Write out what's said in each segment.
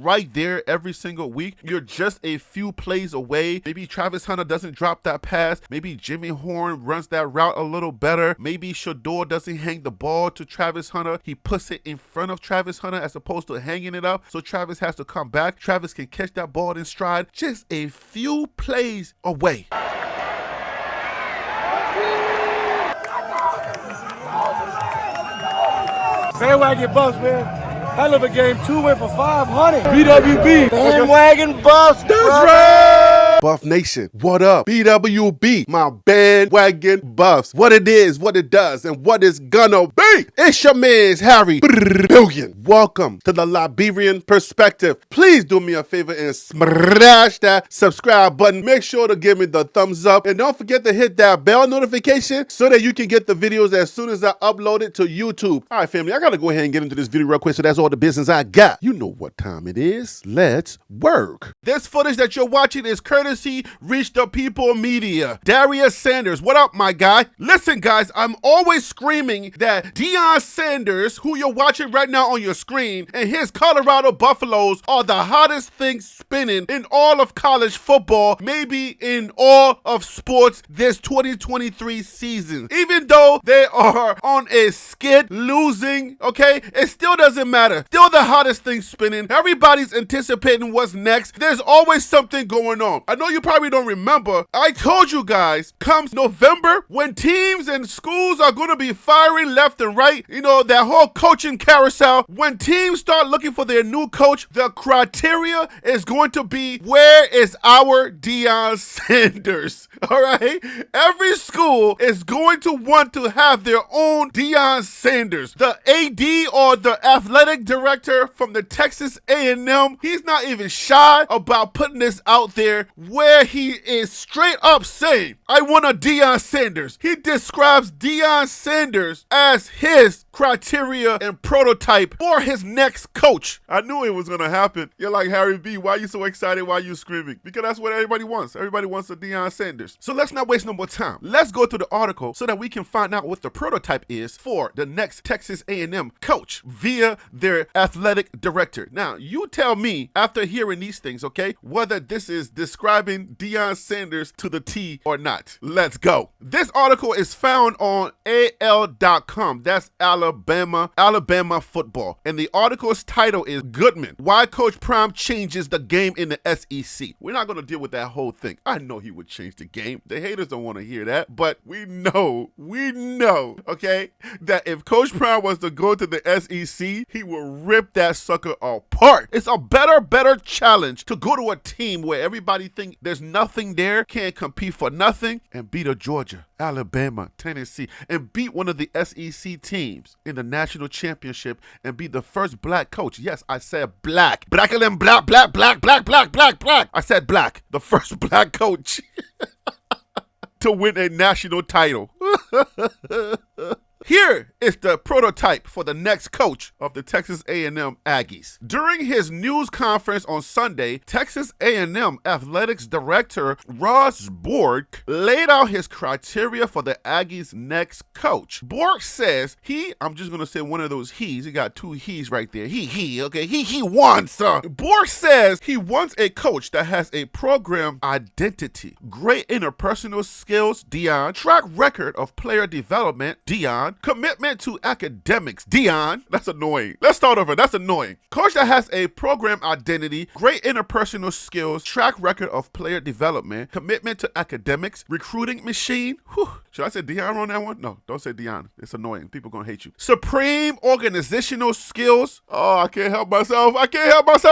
right there every single week. You're just a few plays away. Maybe Travis Hunter doesn't drop that pass. Maybe Jimmy Horn runs that route a little better. Maybe Shador doesn't hang the ball to Travis Hunter. He puts it in front of Travis Hunter as opposed to hanging it up. So Travis has to come back. Travis can catch that ball in stride. Just a few plays away. Bandwagon Buffs, man. Hell of a game. 2 win for 500. BWB. Bandwagon Buffs. That's right. Buff Nation, what up? BWB, my bandwagon buffs. What it is, what it does, and what it's gonna be. It's your man's Harry Billion. Welcome to the Liberian Perspective. Please do me a favor and smash that subscribe button. Make sure to give me the thumbs up. And don't forget to hit that bell notification so that you can get the videos as soon as I upload it to YouTube. All right, family, I gotta go ahead and get into this video real quick, so that's all the business I got. You know what time it is. Let's work. This footage that you're watching is courtesy Reach the People Media. Darius Sanders, what up, my guy? Listen, guys, I'm always screaming that Dion Sanders, who you're watching right now on your screen, and his Colorado Buffaloes are the hottest thing spinning in all of college football, maybe in all of sports this 2023 season. Even though they are on a skid losing, okay, it still doesn't matter. Still the hottest thing spinning. Everybody's anticipating what's next. There's always something going on. I know you probably don't remember. I told you guys, comes November, when teams and schools are going to be firing left and right, you know, that whole coaching carousel, when teams start looking for their new coach, the criteria is going to be, where is our Dion Sanders? All right? Every school is going to want to have their own Dion Sanders. The AD, or the athletic director from the Texas A&M, he's not even shy about putting this out there, where he is straight up saying, I want a Dion Sanders. He describes Dion Sanders as his criteria and prototype for his next coach. I knew it was going to happen. You're like, Harry B, why are you so excited? Why are you screaming? Because that's what everybody wants. Everybody wants a Dion Sanders. So let's not waste no more time. Let's go to the article so that we can find out what the prototype is for the next Texas A&M coach via their athletic director. Now, you tell me after hearing these things, okay, whether this is describing Dion Sanders to the T or not. Let's go. This article is found on AL.com. That's Alabama football. And the article's title is Goodman, Why Coach Prime Changes the Game in the SEC. We're not going to deal with that whole thing. I know he would change the game. The haters don't want to hear that, but we know, okay, that if Coach Prime was to go to the SEC, he will rip that sucker apart. It's a better challenge to go to a team where everybody thinks there's nothing there, can't compete for nothing, and beat a Georgia, Alabama, Tennessee, and beat one of the SEC teams in the national championship and be the first black coach. Yes, I said black. Blacker than black. I said black. The first black coach to win a national title. Here is the prototype for the next coach of the Texas A&M Aggies. During his news conference on Sunday, Texas A&M Athletics Director Ross Bork laid out his criteria for the Aggies' next coach. Bork says I'm just going to say one of those he's. He got two he's right there. He wants. Bork says he wants a coach that has a program identity, great interpersonal skills, Dion, track record of player development, Dion, commitment to academics, Dion. That's annoying. Let's start over. That's annoying. Coach that has a program identity, great interpersonal skills, track record of player development, commitment to academics, recruiting machine. Whew. Should I say Dion on that one? No, don't say Dion. It's annoying. People gonna hate you. Supreme organizational skills. Oh, I can't help myself.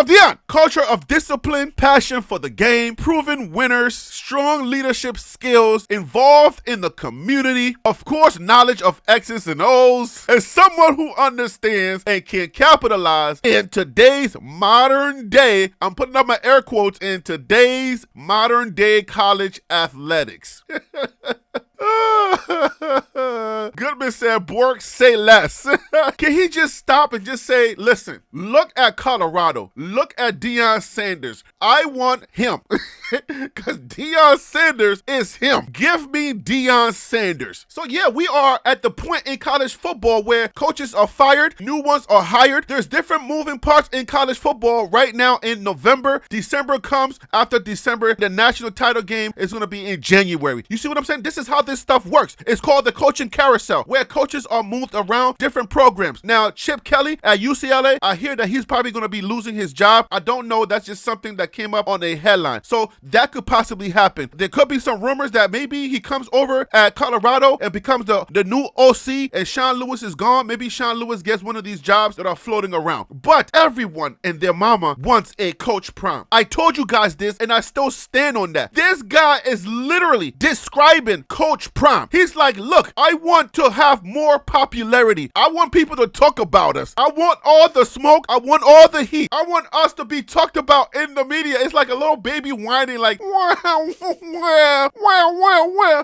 Dion. Culture of discipline, passion for the game, proven winners, strong leadership skills, involved in the community, of course, knowledge of X's and O's, and someone who understands and can capitalize in today's modern day, I'm putting up my air quotes, in today's modern day college athletics. Goodman said, Bork, say less. Can he just stop and just say, listen, look at Colorado. Look at Dion Sanders. I want him. Because Dion Sanders is him. Give me Dion Sanders. So yeah, we are at the point in college football where coaches are fired, new ones are hired. There's different moving parts in college football right now in November. December comes. After December, the national title game is going to be in January. You see what I'm saying? This is how this stuff works. It's called the coaching carousel, where coaches are moved around different programs. Now, Chip Kelly at UCLA, I hear that he's probably going to be losing his job. I don't know. That's just something that came up on a headline. So that could possibly happen. There could be some rumors that maybe he comes over at Colorado and becomes the new OC and Sean Lewis is gone. Maybe Sean Lewis gets one of these jobs that are floating around. But everyone and their mama wants a Coach Prime. I told you guys this and I still stand on that. This guy is literally describing Coach Prime. He's like, look, I want to have more popularity. I want people to talk about us. I want all the smoke. I want all the heat. I want us to be talked about in the media. It's like a little baby whining like, well,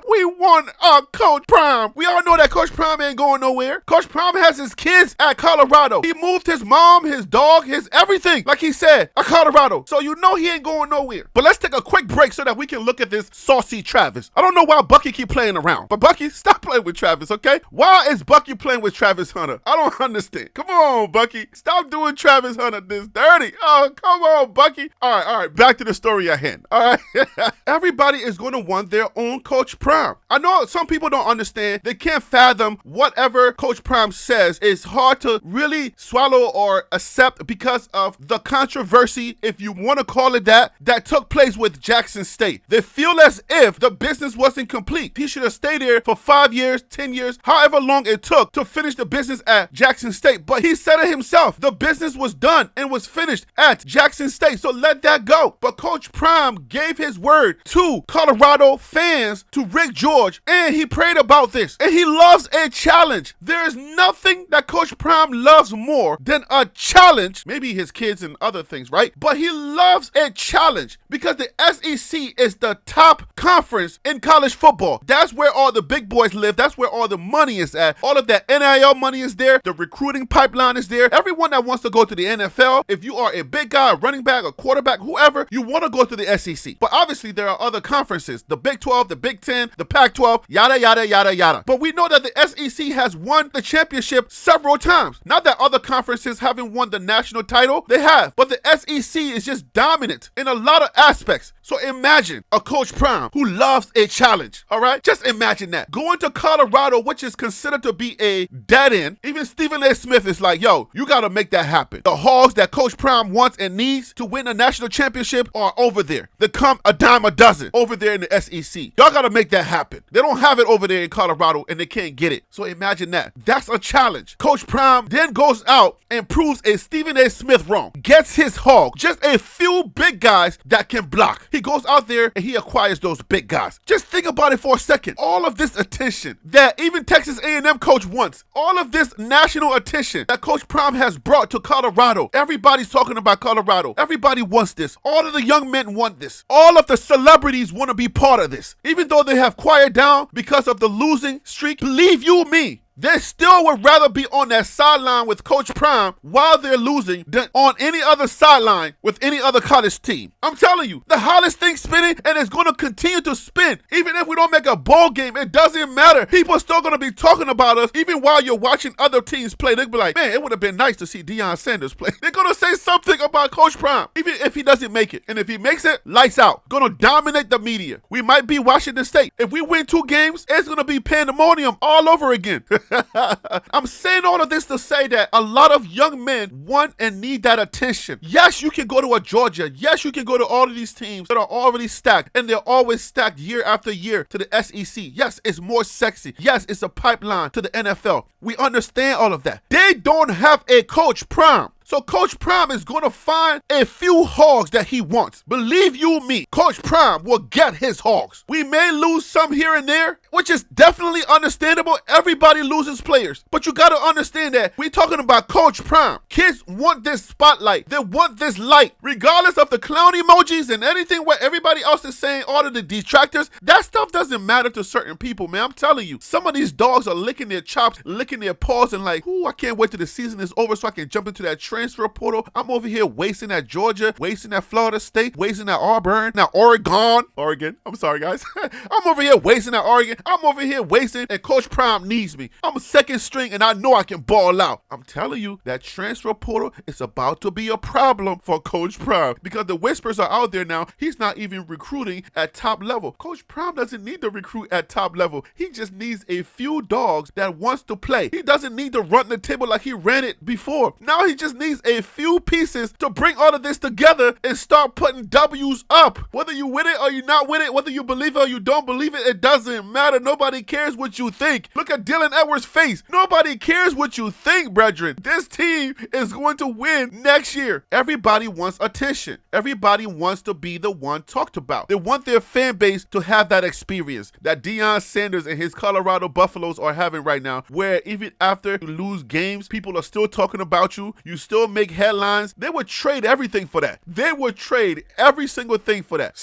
we want Coach Prime. We all know that Coach Prime ain't going nowhere. Coach Prime has his kids at Colorado. He moved his mom, his dog, his everything, like he said, at Colorado. So you know he ain't going nowhere. But let's take a quick break so that we can look at this saucy Travis. I don't know why Bucky keep playing around, but Bucky, stop playing with Travis, okay? Why is Bucky playing with Travis Hunter? I don't understand. Come on, Bucky. Stop doing Travis Hunter this dirty. Oh, come on, Bucky. All right. Back to the story at hand. All right. Everybody is going to want their own Coach Prime. I know some people don't understand. They can't fathom whatever Coach Prime says. It's hard to really swallow or accept because of the controversy, if you want to call it that took place with Jackson State. They feel as if the business wasn't complete. He should have stayed there for 5 years, 10 years, however long it took to finish the business at Jackson State. But he said it himself. The business was done and was finished at Jackson State. So let that go. But Coach Prime gave his word to Colorado fans, to Rick George, and he prayed about this. And he loves a challenge. There is nothing that Coach Prime loves more than a challenge. Maybe his kids and other things, right? But he loves a challenge because the SEC is the top conference in college football. That's where all the big boys live. That's where all the money is at. All of that NIL money is there. The recruiting pipeline is there. Everyone that wants to go to the NFL, if you are a big guy, a running back, a quarterback, whoever, you want to go to the SEC. But obviously there are other conferences, the Big 12, the Big 10, the Pac-12, yada, yada, yada, yada. But we know that the SEC has won the championship several times. Not that other conferences haven't won the national title. They have. But the SEC is just dominant in a lot of aspects. So imagine a Coach Prime who loves a challenge, all right? Just imagine that. Going to Colorado, which is considered to be a dead end. Even Stephen A. Smith is like, yo, you got to make that happen. The Hogs that Coach Prime wants and needs to win a national championship are over there. They come a dime a dozen over there in the SEC. Y'all got to make that happen. They don't have it over there in Colorado and they can't get it. So imagine that. That's a challenge. Coach Prime then goes out and proves a Stephen A. Smith wrong. Gets his hog. Just a few big guys that can block. He goes out there and he acquires those big guys. Just think about it for a second. All of this attention that even Texas A&M coach wants. All of this national attention that Coach Prime has brought to Colorado. Everybody's talking about Colorado. Everybody wants this. All of the young men want this. All of the celebrities want to be part of this. Even though they have quieted down because of the losing streak, believe you me, they still would rather be on that sideline with Coach Prime while they're losing than on any other sideline with any other college team. I'm telling you, the hottest thing spinning and it's going to continue to spin. Even if we don't make a bowl game, it doesn't matter. People are still going to be talking about us even while you're watching other teams play. They'll be like, man, it would have been nice to see Dion Sanders play. They're going to say something about Coach Prime, even if he doesn't make it. And if he makes it, lights out. Going to dominate the media. We might be Washington State. If we win 2 games, it's going to be pandemonium all over again. I'm saying all of this to say that a lot of young men want and need that attention. Yes, you can go to a Georgia. Yes, you can go to all of these teams that are already stacked, and they're always stacked year after year to the SEC. Yes, it's more sexy. Yes, it's a pipeline to the NFL. We understand all of that. They don't have a Coach Prime. So Coach Prime is going to find a few hogs that he wants. Believe you me, Coach Prime will get his hogs. We may lose some here and there, which is definitely understandable. Everybody loses players. But you got to understand that we're talking about Coach Prime. Kids want this spotlight. They want this light. Regardless of the clown emojis and anything what everybody else is saying, all of the detractors, that stuff doesn't matter to certain people, man. I'm telling you, some of these dogs are licking their chops, licking their paws, and like, ooh, I can't wait till the season is over so I can jump into that transfer portal. I'm over here wasting at Georgia, wasting at Florida State, wasting at Auburn, now Oregon. I'm sorry, guys. I'm over here wasting at Oregon. I'm over here wasting, and Coach Prime needs me. I'm a second string, and I know I can ball out. I'm telling you, that transfer portal is about to be a problem for Coach Prime because the whispers are out there now. He's not even recruiting at top level. Coach Prime doesn't need to recruit at top level. He just needs a few dogs that wants to play. He doesn't need to run the table like he ran it before. Now he just needs a few pieces to bring all of this together and start putting W's up. Whether you with it or you're not with it, whether you believe it or you don't believe it, it doesn't matter. Nobody cares what you think. Look at Dylan Edwards' face. Nobody cares what you think, brethren. This team is going to win next year. Everybody wants attention. Everybody wants to be the one talked about. They want their fan base to have that experience that Dion Sanders and his Colorado Buffaloes are having right now, where even after you lose games, people are still talking about you. You still make headlines. They would trade everything for that. They would trade every single thing for that.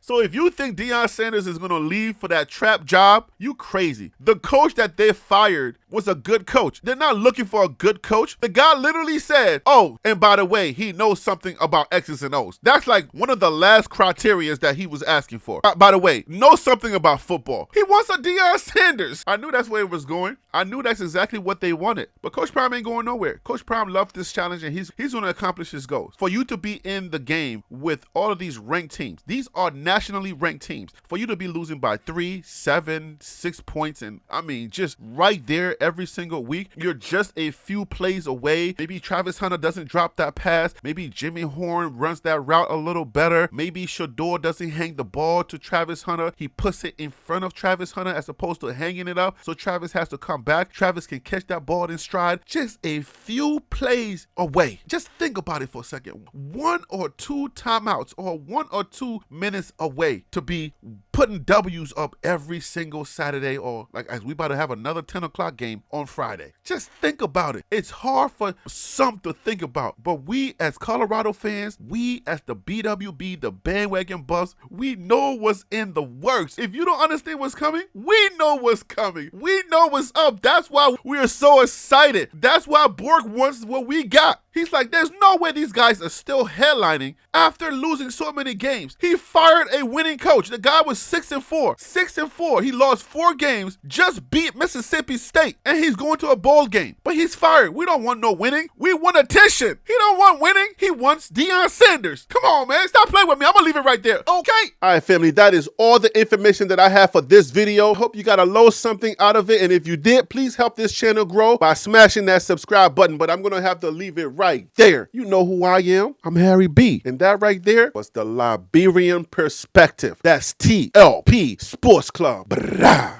So if you think Dion Sanders is going to leave for that trap job, you crazy. The coach that they fired was a good coach. They're not looking for a good coach. The guy literally said, oh, and by the way, he knows something about X's and O's. That's like one of the last criteria that he was asking for. By the way, know something about football. He wants a Dion Sanders. I knew that's where it was going. I knew that's exactly what they wanted. But Coach Prime ain't going nowhere. Coach Prime loved this challenge, and he's going to accomplish his goals. For you to be in the game with all of these ranked teams, these are nationally ranked teams. For you to be losing by 3, 7, 6 points, and I mean, just right there every single week, you're just a few plays away. Maybe Travis Hunter doesn't drop that pass. Maybe Jimmy Horn runs that route a little better. Maybe Shador doesn't hang the ball to Travis Hunter. He puts it in front of Travis Hunter as opposed to hanging it up. So Travis has to come back. Travis can catch that ball in stride. Just a few plays away. Just think about it for a second. 1 or 2 timeouts or 1 or 2 minutes away to be putting W's up every single Saturday, or like as we about to have another 10 o'clock game on Friday. Just think about it. It's hard for some to think about, but we as Colorado fans, we as the BWB, the bandwagon buffs, we know what's in the works. If you don't understand what's coming, we know what's coming. We know what's up. That's why we are so excited. That's why Borg wants what we got. He's like, there's no way these guys are still headlining after losing so many games. He fired a winning coach. The guy was 6-4. 6-4. He lost 4 games, just beat Mississippi State, and he's going to a bowl game. But he's fired. We don't want no winning. We want attention. He don't want winning. He wants Dion Sanders. Come on, man. Stop playing with me. I'm going to leave it right there. Okay? All right, family. That is all the information that I have for this video. Hope you got a little something out of it. And if you did, please help this channel grow by smashing that subscribe button. But I'm going to have to leave it right there. You know who I am. I'm Harry B. And that right there was the Liberian Perspective. That's TLP Sports Club. Brah.